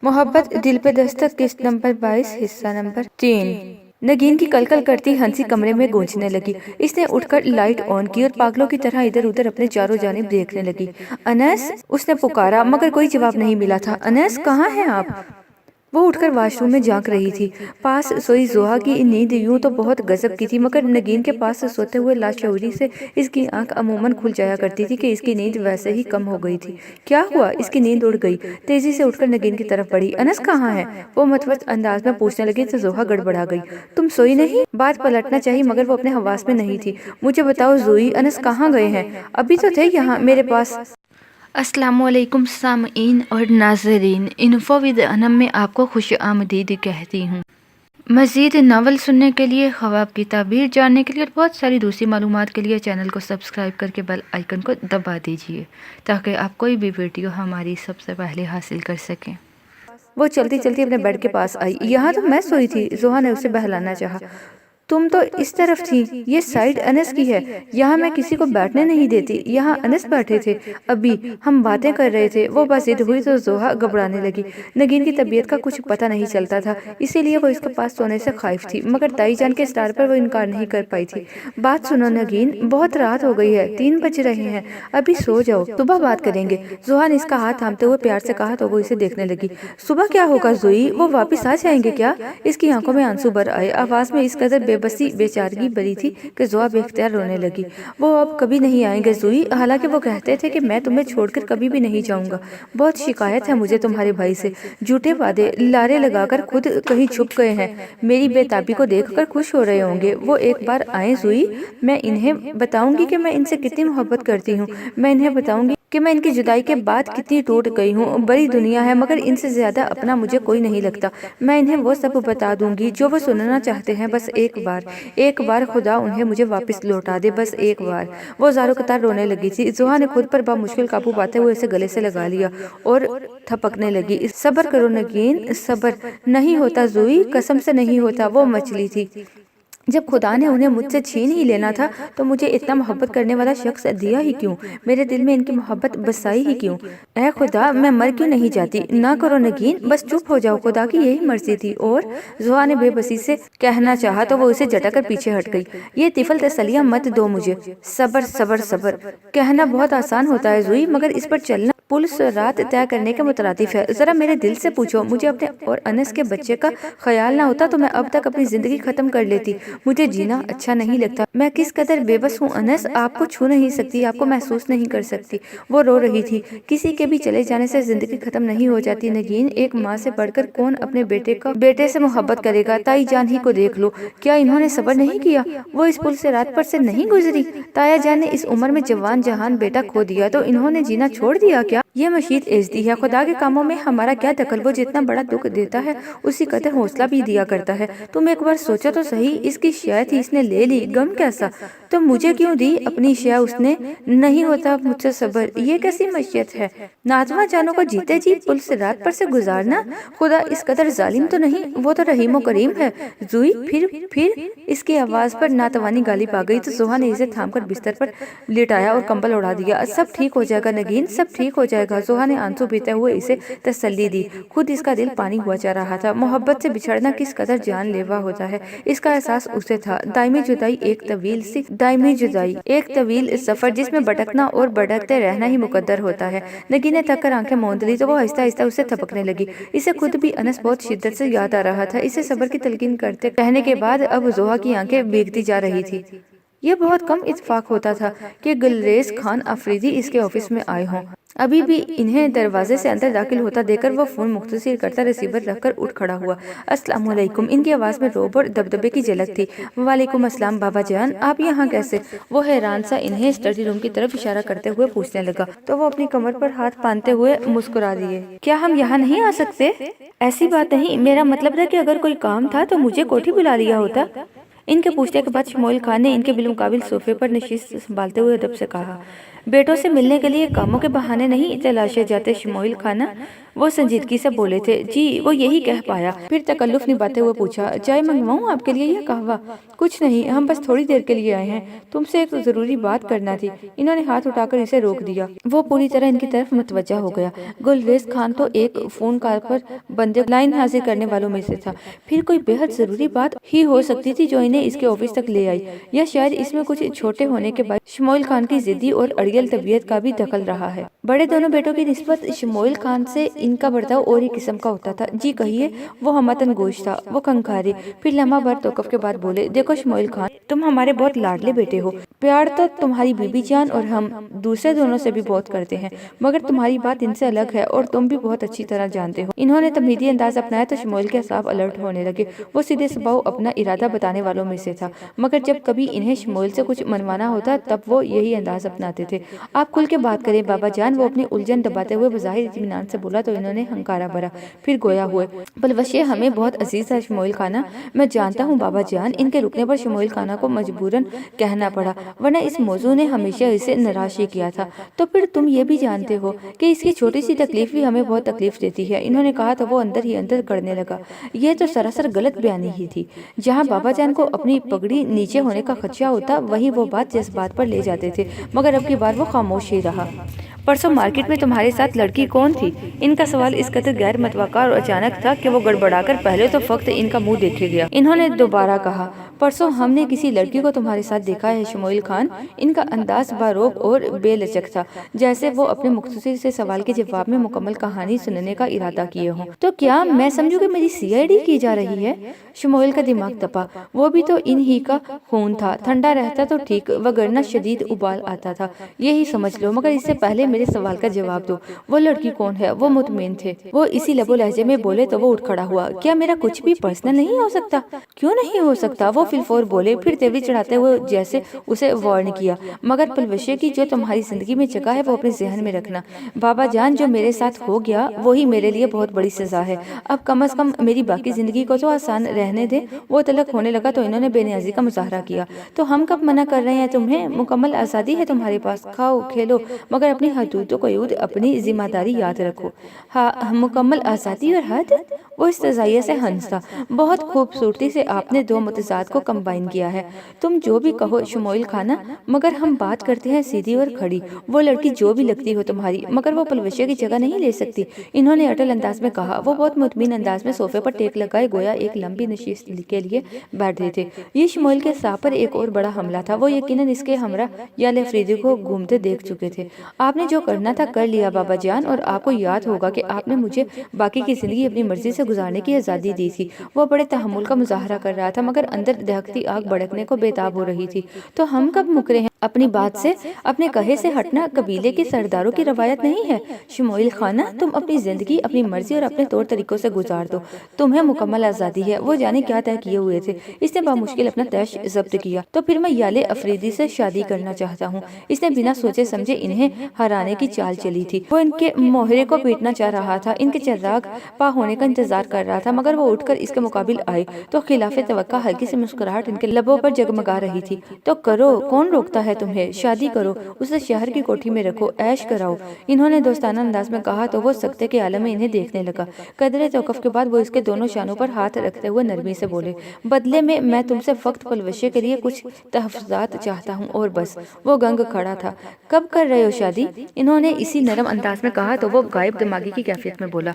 मोहब्बत दिल पे दस्तक किस्त नंबर 22 हिस्सा नंबर 3। नगीन की कलकल करती हंसी कमरे में गूंजने लगी। इसने उठकर लाइट ऑन की और पागलों की तरह इधर उधर अपने चारों जानिब देखने लगी। अनस, उसने पुकारा मगर कोई जवाब नहीं मिला था। अनस, कहाँ हैं आप? वो उठकर वॉशरूम में झांक रही थी। पास सोई जोहा की नींद यूं तो बहुत गजब की थी, मगर नगीन के पास सोते हुए लाशऊरी से इसकी आंख अमूमन खुल जाया करती थी कि इसकी नींद वैसे ही कम हो गई थी। क्या हुआ? इसकी नींद उड़ गई। तेजी से उठकर नगीन की तरफ बढ़ी। अनस कहाँ है? वो मतवत अंदाज में पूछने लगी तो जोहा गड़बड़ा गई। तुम सोई नहीं? बात पलटना चाहिए मगर वो अपने हवास में नहीं थी। मुझे बताओ जोई, अनस कहाँ गए हैं? अभी तो थे यहाँ मेरे पास। अस्सलामुअलैकुम सामईन और नाज़रीन, इन्फो विद अनम में आपको खुश आमदीद कहती हूँ। मज़ीद नावल सुनने के लिए, ख्वाब की ताबीर जानने के लिए और बहुत सारी दूसरी मालूमात के लिए चैनल को सब्सक्राइब करके बेल आइकन को दबा दीजिए ताकि आप कोई भी वीडियो हमारी सबसे पहले हासिल कर सकें। वो चलती चलती अपने बेड के पास आई। यहाँ तो मैं सोई थी, जोहा ने उसे बहलाना चाहा। तुम तो इस तरफ थी, ये साइड अनस की है। यहाँ मैं किसी को बैठने नहीं देती। यहाँ अनस बैठे थे, अभी हम बातें कर रहे थे। वो बस हुई तो जोहा घबराने लगी। नगीन की तबीयत का कुछ पता नहीं चलता था, इसीलिए वो इसके पास सोने से खौफ थी, मगर ताई जान के स्टार पर वो इनकार नहीं कर पाई थी। बात सुनो नगीन, बहुत रात हो गई है, 3 बज रहे हैं, अभी सो जाओ, सुबह बात करेंगे। जोहा ने इसका हाथ थामते हुए प्यार से कहा तो वो इसे देखने लगी। सुबह क्या होगा जोई? वो वापिस आ जाएंगे क्या? इसकी आंखों में आंसू भर आए। आवाज में इस कदर बेबसी बेचारगी भरी थी कि जोआ बेख्तियार रोने लगी। वो अब कभी नहीं आएंगे जोई, हालांकि वो कहते थे कि मैं तुम्हें छोड़कर कभी भी नहीं जाऊंगा। बहुत शिकायत है मुझे तुम्हारे भाई से, झूठे वादे लारे लगाकर खुद कहीं छुप गए हैं। मेरी बेताबी को देखकर खुश हो रहे होंगे। वो एक बार आए जोई, मैं इन्हें बताऊंगी कि मैं इनसे कितनी मोहब्बत करती हूँ। मैं इन्हें बताऊंगी कि मैं इनकी जुदाई के बाद कितनी टूट गई हूँ। बड़ी दुनिया है मगर इनसे ज्यादा अपना मुझे कोई नहीं लगता। मैं इन्हें वो सब बता दूंगी जो वो सुनना चाहते हैं। बस एक बार खुदा उन्हें मुझे वापस लौटा दे, बस एक बार। वो ज़ारो कतार रोने लगी थी। जोहा ने खुद पर बामुश्किल काबू पाते हुए इसे गले से लगा लिया और थपकने लगी। सब्र करो नगीन, सब्र नहीं होता जोई, कसम से नहीं होता। वो मछली थी, जब खुदा ने उन्हें मुझसे छीन ही लेना था तो मुझे इतना मोहब्बत करने वाला शख्स दिया ही क्यों? मेरे दिल में इनकी मोहब्बत बसाई ही क्यों? ऐ खुदा, मैं मर क्यों नहीं जाती? ना करो नगीन, बस चुप हो जाओ, खुदा की यही मर्जी थी। और जोहा ने बेबसी से कहना चाहा तो वो उसे झटकर पीछे हट गई। ये तिफल तसलियां मत दो मुझे। सबर सबर सबर कहना बहुत आसान होता है जोई, मगर इस पर चलना पुलिस रात तय करने के मुतरातिफ है। जरा मेरे दिल से पूछो, मुझे अपने और अनस के बच्चे का ख्याल ना होता तो मैं अब तक अपनी जिंदगी खत्म कर लेती। मुझे जीना अच्छा नहीं लगता। मैं किस कदर बेबस हूँ अनस, आपको छू नहीं सकती, आपको महसूस नहीं कर सकती। वो रो रही थी। किसी के भी चले जाने से जिंदगी खत्म नहीं हो जाती नगीन। एक माँ से बढ़कर कौन अपने बेटे से मोहब्बत करेगा? ताई जान ही को देख लो, क्या इन्होंने सब्र नहीं किया? वो इस पुल से रात पर से नहीं गुजरी। ताया जान ने इस उम्र में जवान जहान बेटा खो दिया तो इन्होंने जीना छोड़ दिया क्या? ये मशीद एजदी है। खुदा के कामों में हमारा क्या दखल? वो जितना बड़ा दुख देता है उसी कदर हौसला भी दिया करता है। तुम एक बार सोचो तो सही, इसकी शय थी, इसने ले ली, गम कैसा? तो मुझे क्यों दी अपनी शय उसने? नहीं होता मुझसे सबर, ये कैसी मशियत है? नाजमा जानो को जीते जी पुल से रात पर से गुजारना, खुदा इस कदर जालिम तो नहीं, वो तो रहीम करीम है। जुई फिर इसकी आवाज पर नातवानी गालिब आ गई तो जोहा ने इसे थामकर बिस्तर पर लिटाया और कंबल उड़ा दिया। सब ठीक हो जाएगा नगीन, सब ठीक हो जाएगा। जोहा ने आंसू पीते हुए इसे तसल्ली दी। खुद इसका दिल पानी हुआ जा रहा था। मोहब्बत से बिछड़ना किस कदर जानलेवा होता है, इसका एहसास उसे था। दायमी जुदाई एक तवील सफर जिसमें भटकना और भटकते रहना ही मुकद्दर होता है। नगीन ने थक कर आंखें मूंद ली तो वो आहिस्ता आहिस्ता उसे थपकने लगी। इसे खुद भी अनस बहुत शिद्दत से याद आ रहा था। इसे सब्र की तलकीन करते कहने के बाद अब जोहा की आंखें भीगती जा रही थी। ये बहुत कम इत्तेफाक होता था कि गुलरेज खान अफरीदी इसके ऑफिस में आए हों। अभी भी इन्हें दरवाजे से अंदर दाखिल होता देखकर वो फोन मुख्तसिर करता रिसीवर रखकर उठ खड़ा हुआ। अस्सलाम वालेकुम, इनकी आवाज में रोब और दबदबे की झलक थी। वालेकुम अस्सलाम बाबा जान, आप यहाँ कैसे? वो हैरान सा इन्हें स्टडी रूम की तरफ इशारा करते हुए पूछने लगा तो वो अपनी कमर पर हाथ बांधते हुए मुस्कुरा दिए। क्या हम यहाँ नहीं आ सकते? ऐसी बात नहीं, मेरा मतलब था कि अगर कोई काम था तो मुझे कोठी बुला लिया होता। इनके पूछने के बाद शमोइल खान ने इनके बिलमुकाबिल सोफे पर नशीस संभालते हुए अदब से कहा। बेटों से मिलने के लिए कामों के बहाने नहीं तलाशे जाते शमोइल खाना, वो संजीदगी से बोले थे। जी, वो यही कह पाया। फिर तकल्लुफ निभाते हुए पूछा, चाय मंगवाऊं आपके लिए या कहवा? कुछ नहीं, हम बस थोड़ी देर के लिए आए हैं, तुमसे एक जरूरी बात करना थी। इन्होंने हाथ उठाकर इसे रोक दिया। वो पूरी तरह इनकी तरफ मुतवज्जा हो गया। गुलरेज खान तो एक फोन कॉल पर बंदे लाइन हाजिर करने वालों में से था। फिर कोई बेहद जरूरी बात ही हो सकती थी जो इन्हें इसके ऑफिस तक ले आई, या शायद इसमें कुछ छोटे होने के बाद शमोइल खान की जिद्दी और अड़ियल तबीयत का भी दखल रहा है। बड़े दोनों बेटों की निस्बत शमोइल खान से इनका बर्ताव और ही किस्म का होता था। जी कहिए। वो हमतन गोश था, वो कंकारे। फिर लम्हा भर तौक़ुफ़ के बाद बोले, देखो शमोइल खान, तुम हमारे बहुत लाडले बेटे हो। प्यार तो तुम्हारी बीबी जान और हम दूसरे दोनों से भी बहुत करते हैं, मगर तुम्हारी बात इनसे अलग है और तुम भी बहुत अच्छी तरह जानते हो। इन्होंने तमहीदी अंदाज अपनाया तो शमोइल के साफ अलर्ट होने लगे। वो सीधे स्वभाव अपना इरादा बताने वालों में से था, मगर जब कभी इन्हें शमोइल से कुछ मनवाना होता तब वो यही अंदाज अपनाते थे। आप खुल के बात करें बाबा जान, वो अपनी उलझन दबाते हुए बज़ाहिर इत्मीनान से बोला तो इन्होंने हंकारा भरा। फिर गोया हुए, बलवशे हमें बहुत अजीज है शमोइल खाना। मैं जानता हूँ बाबा जान। इनके रुकने पर शमोइल खाना को मजबूरन कहना पड़ा, वरना इस मौजू ने हमेशा इसे निराश ही किया था। तो फिर तुम ये भी जानते हो कि इसकी छोटी सी तकलीफ भी हमें बहुत तकलीफ देती है, इन्होंने कहा तो वो अंदर ही अंदर करने लगा। यह तो सरासर गलत बयानी ही थी। जहाँ बाबा जान को अपनी पगड़ी नीचे होने का खदशा होता, वहीं वो बात जज्बात पर ले जाते थे, मगर अब की बार वो खामोश ही रहा। परसों मार्केट में तुम्हारे साथ लड़की कौन थी? इनका सवाल इस कदर गैर मतवक्का और अचानक था कि वो गड़बड़ाकर पहले तो फक्त इनका मुंह देखे गया। इन्होंने दोबारा कहा, परसों हमने किसी लड़की को तुम्हारे साथ देखा है शमोइल खान। इनका अंदाज बारोब और बेलचक था, जैसे वो अपने मुख्तसर से सवाल के जवाब में मुकम्मल कहानी सुनने का इरादा किए हों। तो क्या मैं समझूं कि मेरी CID की जा रही है? शमोइल का दिमाग तपा। वो भी तो इन ही का खून था, ठंडा रहता तो ठीक, वगरना शदीद उबाल आता था। यही समझ लो, मगर इससे पहले मेरे सवाल का जवाब दो। वो लड़की कौन है? वो मुतमिन थे। वो इसी लबो लहजे में बोले तो वो उठ खड़ा हुआ। क्या मेरा कुछ भी पर्सनल नहीं हो सकता? क्यों नहीं हो सकता? वो फिलफोर बोले, फिर तेवरी चढ़ाते हुए जैसे उसे वार्न किया, मगर पलवशे की जो तुम्हारी जिंदगी में जगह है वो अपने जहन में रखना। बाबा जान, जो मेरे साथ हो गया वो ही मेरे लिए बहुत बड़ी सजा है। अब कम अज कम मेरी बाकी जिंदगी को तो आसान रहने दे। वो तलक होने लगा तो इन्होंने बेनियाजी का मुजाहरा किया। तो हम कब मना कर रहे हैं तुम्हें? मुकम्मल आज़ादी है तुम्हारे पास, खाओ खेलो, मगर अपनी हदूदों को यूद अपनी जिम्मेदारी याद रखो। हाँ, मुकम्मल आज़ादी और हद? वो इस तजाइये से हंसा। बहुत खूबसूरती से आपने दो मुतजाद को कंबाइन किया है। तुम जो भी कहो शमोइल खाना, मगर हम बात करते हैं सीधी और खड़ी। वो लड़की जो भी लगती हो तुम्हारी, मगर वो पलवशे की जगह नहीं ले सकती, इन्होंने अटल अंदाज में कहा। वो बहुत मुतमिन अंदाज में सोफे पर टेक लगाए गोया एक लंबी नशिस्त के लिए बैठ रहे थे। ये शमोइल के साह पर एक और बड़ा हमला था। वो यकीनन इसके हमरा या अफरीदी को घूमते देख चुके थे। आपने जो करना था कर लिया बाबा जान, और आपको याद होगा कि आपने मुझे बाकी की जिंदगी अपनी मर्जी से गुजारने की आज़ादी दी थी। वो बड़े तहम्मुल का मुजाहरा कर रहा था, मगर अंदर दहकती आग भड़कने को बेताब हो रही थी। तो हम कब मुकरे हैं अपनी बात से? अपने कहे से हटना कबीले के सरदारों की रवायत नहीं है। शमोइल खाना, तुम अपनी जिंदगी अपनी मर्जी और अपने तौर तरीकों से गुजार दो। तुम्हें मुकम्मल आज़ादी है। वो जाने क्या तय किए हुए थे। इसने बामुश्किल अपना तैश जब्त किया। तो फिर मैं याले अफरीदी से शादी करना चाहता हूँ। इसने बिना सोचे समझे इन्हें हराने की चाल चली थी। वो इनके मोहरे को पीटना चाह रहा था, इनके चर्राग पा होने का इंतजार कर रहा था, मगर वो उठकर इसके मुकाबिल आए तो खिलाफे तवक्का हल्की सी मुस्कुराहट इनके लबों पर जगमगा रही थी। तो करो, कौन रोकता है तुम्हें? शादी करो, उसे शहर की कोठी में रखो, ऐश कराओ। इन्होंने दोस्ताना अंदाज में कहा तो वो सख्ते के आलम में इन्हें देखने लगा। कदरे तौक़ुफ़ के बाद वो इसके दोनों शानों पर हाथ रखते हुए नरमी से बोले, बदले में मैं तुमसे फक्त पलवशे के लिए कुछ तहफ़्फ़ुज़ात चाहता हूँ और बस। वो गंग खड़ा था। कब कर रहे हो शादी? इन्होंने इसी नरम अंदाज में कहा तो वो गायब दिमागी की कैफियत में बोला,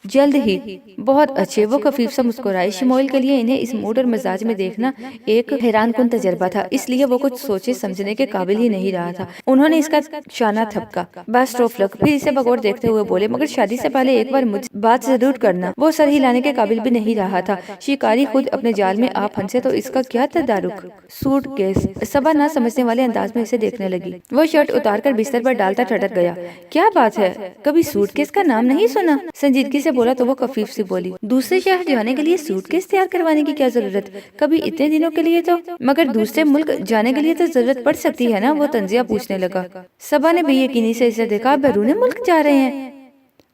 जल्द ही। बहुत अच्छे। वो खफीफ सा मुस्कुराए। शमोइल के लिए इन्हें इस मूड और मिजाज में देखना एक हैरान कुन तजर्बा था, इसलिए वो कुछ सोचे समझने के काबिल ही नहीं रहा था। उन्होंने इसका शाना थपका, बेस्ट ऑफ लक। फिर इसे बगौर देखते हुए बोले, मगर शादी से पहले एक बार मुझ बात जरूर करना। वो सर हिलाने के काबिल भी नहीं रहा था। शिकारी खुद अपने जाल में आ फंसे तो इसका क्या तदारुक? सूटकेस। सबा ना समझने वाले अंदाज में इसे देखने लगी। वो शर्ट उतारकर बिस्तर पर डालता ठटक गया। क्या बात है, कभी सूटकेस का नाम नहीं सुना? संजीदगी से बोला तो वो कफीफ सी बोली, दूसरे शहर जाने के लिए सूटकेस तैयार करवाने की क्या जरूरत? कभी इतने दिनों के लिए तो, मगर दूसरे मुल्क जाने के लिए तो जरूरत पड़ सकती है ना? वो तंजिया पूछने लगा। सबा ने बेयकीनी से इसे देखा। बैरून मुल्क जा रहे हैं?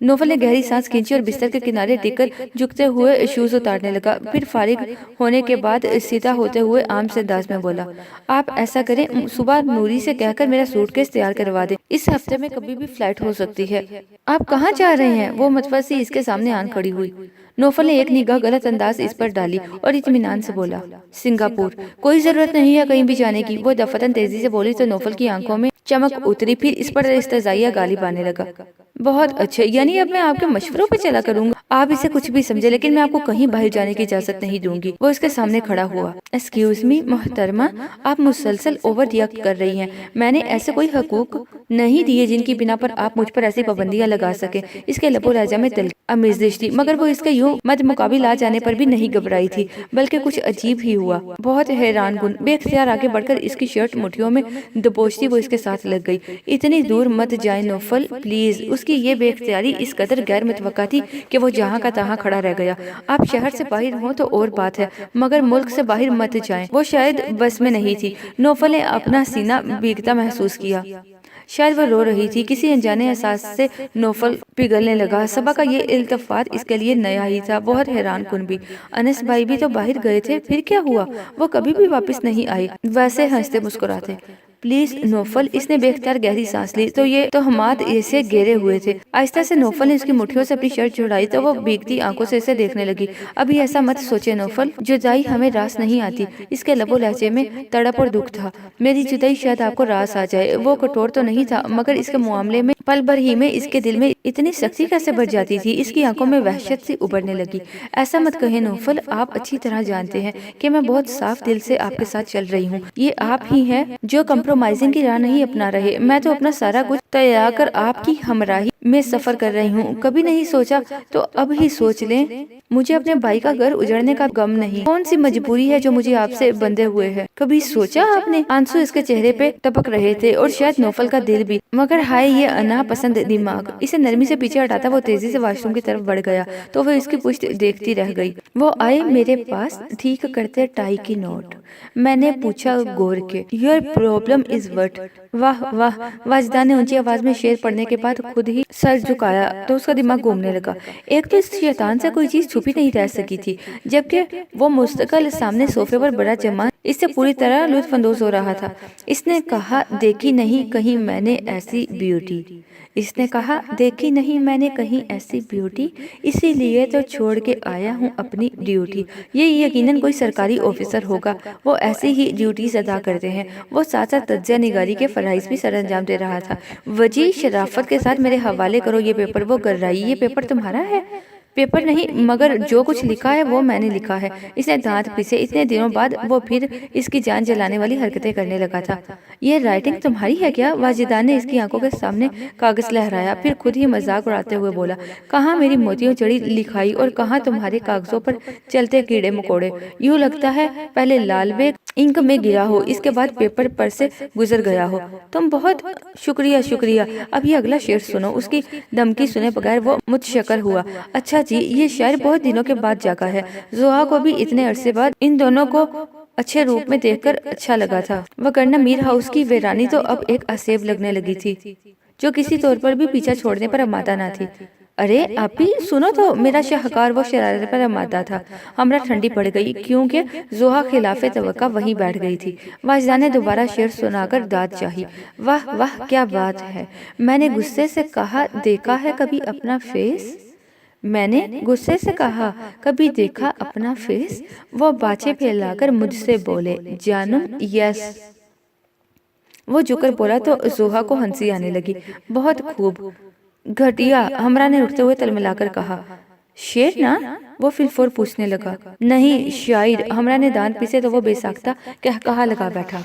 नोफल ने गहरी सांस खींची और बिस्तर के किनारे टिककर झुकते हुए शूज उतारने लगा। फिर फारिग होने के बाद सीधा होते हुए आम से अंदाज में बोला, आप ऐसा करें, सुबह नूरी से कहकर मेरा सूटकेस तैयार करवा दें। इस हफ्ते में कभी भी फ्लाइट हो सकती है। आप कहाँ जा रहे हैं? वो मतवसी इसके सामने आन खड़ी हुई। नोफल ने एक निगाह गलत अंदाज इस पर डाली और इत्मीनान से बोला, सिंगापुर। कोई जरूरत नहीं है कहीं भी जाने की। वो दफतन तेजी से बोली तो नोफल की आंखों में चमक उतरी। फिर इस पर इस्तज़ाइया गालिब आने लगा। बहुत अच्छे, यानी अब मैं आपके मशवरों पे चला करूंगा। आप इसे कुछ भी समझे, लेकिन मैं आपको कहीं बाहर जाने की इजाजत नहीं दूंगी। वो इसके सामने खड़ा हुआ। एक्सक्यूज मी मोहतरमा, आप मुसलसल ओवर रिएक्ट कर रही हैं। मैंने ऐसे कोई हकूक नहीं दिए जिनकी बिना पर आप मुझ पर ऐसी पाबंदियां लगा सके। इसके लबो लहजा में तिल आमेज़िश थी, मगर वो इसके यूं मद मुकाबिल आ जाने पर भी नहीं घबराई थी, बल्कि कुछ अजीब ही हुआ। बहुत हैरान गुन बेख्तियार आगे बढ़कर इसकी शर्ट मुठियों में दबोचती वो इसके साथ लग गई। इतनी दूर मत जाए नोफल, प्लीज। उसकी ये बेख्तियारी इस कदर गैर मुतवक्का थी कि वो जहाँ का तहाँ खड़ा रह गया। आप शहर से बाहर हो तो और बात है, मगर मुल्क से बाहर मत जाएं। वो शायद बस में नहीं थी। नोफल ने अपना सीना भीगता महसूस किया। शायद वो रो रही थी। किसी अनजाने एहसास से नोफल पिघलने लगा। सबा का ये इल्तफात इसके लिए नया ही था, बहुत हैरान कुन भी। अनस भाई भी तो बाहर गए थे, फिर क्या हुआ? वो कभी भी वापस नहीं आए, वैसे हंसते मुस्कुराते। प्लीज नोफल, इसने बेख्तियार गहरी सांस ली। तो ये तोहमात इसे घेरे हुए थे। आहिस्ता से नोफल ने उसकी मुट्ठियों से अपनी शर्ट छुड़ाई तो वो भीगती आंखों से इसे देखने लगी। अभी ऐसा मत सोचे नोफल, जुदाई हमें रास नहीं आती। इसके लबो लहजे में तड़प और दुख था। मेरी जुदाई शायद आपको रास आ जाए। वो कठोर तो नहीं था, मगर इसके मामले में पल भर ही में इसके दिल में इतनी सख्ती कैसे बढ़ जाती थी। इसकी आंखों में वहशत सी उभरने लगी। ऐसा मत कहे नोफल, आप अच्छी तरह जानते हैं कि मैं बहुत साफ दिल से आपके साथ चल रही हूँ। ये आप ही हैं जो कंप्रोमाइजिंग की राह नहीं अपना रहे। मैं तो अपना सारा कुछ त्याग कर आपकी हमराही में सफर कर रही हूँ। कभी नहीं सोचा तो अब ही सोच लें, मुझे अपने भाई का घर उजड़ने का गम नहीं। कौन सी मजबूरी है जो मुझे आपसे बंधे हुए है? कभी सोचा आपने? आंसू इसके चेहरे पे टपक रहे थे और शायद नोफल का दिल भी। मगर हाय ये अना पसंद दिमाग। इसे नरमी से पीछे हटाता वो तेजी से वॉशरूम की तरफ बढ़ गया तो वो इसकी पुश्त देखती रह गई। वो आए मेरे पास ठीक करते टाई की नोट। मैंने पूछा गौर के, योर प्रॉब्लम इज व्हाट? वाह वाह। वाजिदा ने ऊंची आवाज में शेर पढ़ने के बाद खुद ही सर झुकाया तो उसका दिमाग घूमने लगा। एक तो इस शैतान से कोई चीज छुपी नहीं रह सकी थी, जबकि वो मुस्तकिल सामने सोफे पर बड़ा जमा इससे पूरी तरह लुत्फानंदोज हो रहा था। इसने कहा, देखी नहीं कहीं मैंने ऐसी ब्यूटी। इसने कहा, देखी नहीं मैंने कहीं ऐसी ब्यूटी, इसीलिए तो छोड़ के आया हूँ अपनी ड्यूटी। ये यकीनन कोई सरकारी ऑफिसर होगा, वो ऐसी ही ड्यूटीज अदा करते हैं। वो साथ साथ तज्जिया निगारी के फराइज भी सरअंजाम दे रहा था। वजी शराफत के साथ मेरे हवाले करो ये पेपर। वो गर्राई, ये पेपर तुम्हारा है? पेपर नहीं, मगर जो कुछ लिखा है वो मैंने लिखा है। इसने दांत पीसे। इतने दिनों बाद वो फिर इसकी जान जलाने वाली हरकतें करने लगा था। ये राइटिंग तुम्हारी है क्या? वाजिदा ने इसकी आंखों के सामने कागज लहराया, फिर खुद ही मजाक उड़ाते हुए बोला, कहाँ मेरी मोतियों जड़ी लिखाई और कहाँ तुम्हारे कागजों पर चलते कीड़े मकोड़े। यूँ लगता है पहले लाल बेग इंक में गिरा हो, इसके बाद पेपर पर से गुजर गया हो। तुम बहुत शुक्रिया शुक्रिया। अब ये अगला शेर सुनो। उसकी धमकी सुने बगैर वो मुतशक्कर हुआ। अच्छा जी, ये शायर बहुत दिनों के बाद जागा है। जोहा को भी इतने अरसे बाद इन दोनों को अच्छे रूप में देखकर अच्छा लगा था, वरना मीर हाउस की वीरानी तो अब एक असेब लगने लगी थी, जो किसी तौर पर भी पीछा छोड़ने पर आमादा न थी। अरे आप भी सुनो तो, मेरा शाहकार वो शरारत पर आमादा था। हमरा ठंडी पड़ गई क्योंकि जोहा खिलाफे तवक्का वहीं बैठ गई थी। वाजिदा ने दोबारा शेर सुनाकर दाद चाही। वाह वाह क्या बात है। मैंने गुस्से से कहा, देखा है कभी अपना फेस? मैंने गुस्से से कहा, कभी देखा अपना फेस? वो बाछे फैलाकर मुझसे बोले, जानम यस। वो झुकर बोला तो जोहा को हंसी आने लगी। बहुत खूब। घटिया, हमरा ने उठते हुए तलमिलाकर कहा। शेर ना? वो फिलफोर पूछने लगा। नहीं शायर। हमरा ने दांत पीसे तो वो बेसाख्ता कहा लगा बैठा।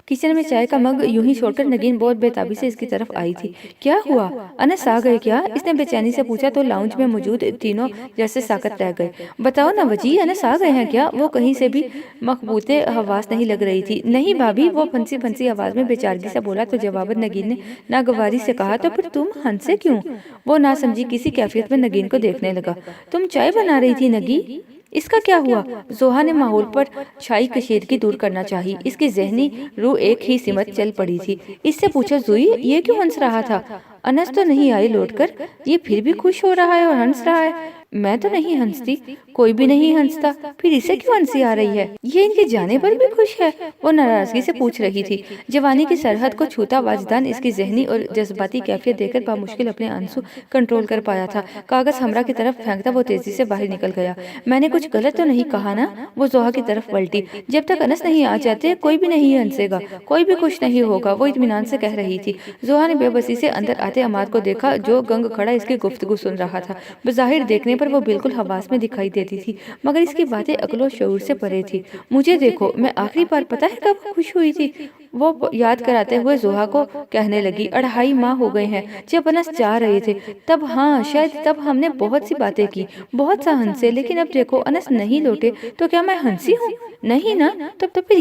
किचन में चाय का मग यूं ही छोड़कर नगीन बहुत बेताबी से इसकी तरफ आई थी। क्या हुआ? अनस आ गए क्या? इसने बेचैनी से पूछा तो लाउंज में मौजूद तीनों जैसे साकत रह गए। बताओ ना वजी, अनस आ गए हैं क्या? वो कहीं से भी मकबूते हवास नहीं लग रही थी। नहीं भाभी, वो फंसी फंसी आवाज में बेचारगी से बोला तो जवाबन नगीन ने नागवारी से कहा, तो फिर तुम हंसे क्यों? वो ना समझी किसी कैफियत में नगीन को देखने लगा। तुम चाय बना रही थी नगी? اس کا کیا ہوا؟ زوہا نے ماحول پر چھائی کشیدگی دور کرنا چاہی۔ اس کی ذہنی روح ایک ہی سمت چل پڑی تھی۔ اس سے پوچھا، زوئی یہ کیوں ہنس رہا تھا؟ انس تو نہیں آئی لوٹ کر، یہ پھر بھی خوش ہو رہا ہے اور ہنس رہا ہے۔ میں تو نہیں ہنستی، کوئی بھی نہیں ہنستا، پھر اسے کیوں ہنسی آ رہی ہے؟ یہ ان کے جانے پر بھی خوش ہے؟ وہ ناراضگی سے پوچھ رہی تھی۔ جوانی کی سرحد کو چھوتا وجدان اس کی ذہنی اور جذباتی کیفیت دیکھ کر بامشکل اپنے آنسو کنٹرول کر پایا تھا۔ کاغذ ہمراہ کی طرف پھینکتا وہ تیزی سے باہر نکل گیا۔ میں نے کچھ غلط تو نہیں کہا نا؟ وہ زوہا کی طرف پلٹی۔ جب تک انس نہیں آ جاتے کوئی بھی نہیں ہنسے گا، کوئی بھی خوش نہیں ہوگا، وہ اطمینان سے کہہ رہی تھی۔ زوہا نے بے بسی سے اندر آتے عماد کو دیکھا جو گنگ کھڑا اس کی گفتگو سن رہا تھا۔ بظاہر دیکھنے پر وہ بالکل حواس میں دکھائی دیتی تھی، مگر اس کی باتیں عقل و شعور سے پرے تھی۔ مجھے دیکھو، میں آخری بار پتہ ہے کب خوش ہوئی تھی؟ وہ یاد کراتے ہوئے زوہا کو کہنے لگی، 2.5 ماہ ہو گئے ہیں جب انس جا رہے تھے تب، ہاں شاید تب ہم نے بہت سی باتیں کی، بہت سا ہنسے، لیکن اب دیکھو انس نہیں لوٹے تو کیا میں ہنسی ہوں؟ نہیں نا؟ تو پھر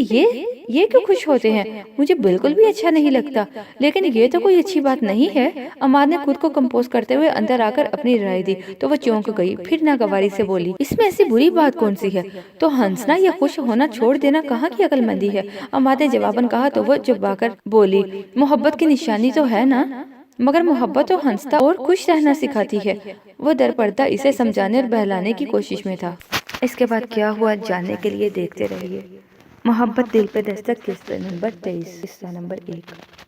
یہ کیوں خوش ہوتے ہیں؟ مجھے بالکل بھی اچھا نہیں لگتا۔ لیکن یہ تو کوئی اچھی بات نہیں ہے۔ عماد نے خود کو کمپوز کرتے ہوئے اندر آ کر اپنی رائے دی تو وہ چونک گئی، پھر ناگواری سے بولی، اس میں ایسی بری بات کون سی ہے؟ تو ہنسنا یا خوش ہونا چھوڑ دینا کہاں کی عقل مندی ہے؟ عماد نے جواباً کہا تو وہ چبا کر بولی، محبت کی نشانی تو ہے نا؟ مگر محبت تو ہنستا اور خوش رہنا سکھاتی ہے۔ وہ در پردہ اسے سمجھانے اور بہلانے کی کوشش میں تھا۔ اس کے بعد کیا ہوا جاننے کے لیے دیکھتے رہیے محبت دل پہ دستک قسط نمبر 23 حصہ نمبر 1۔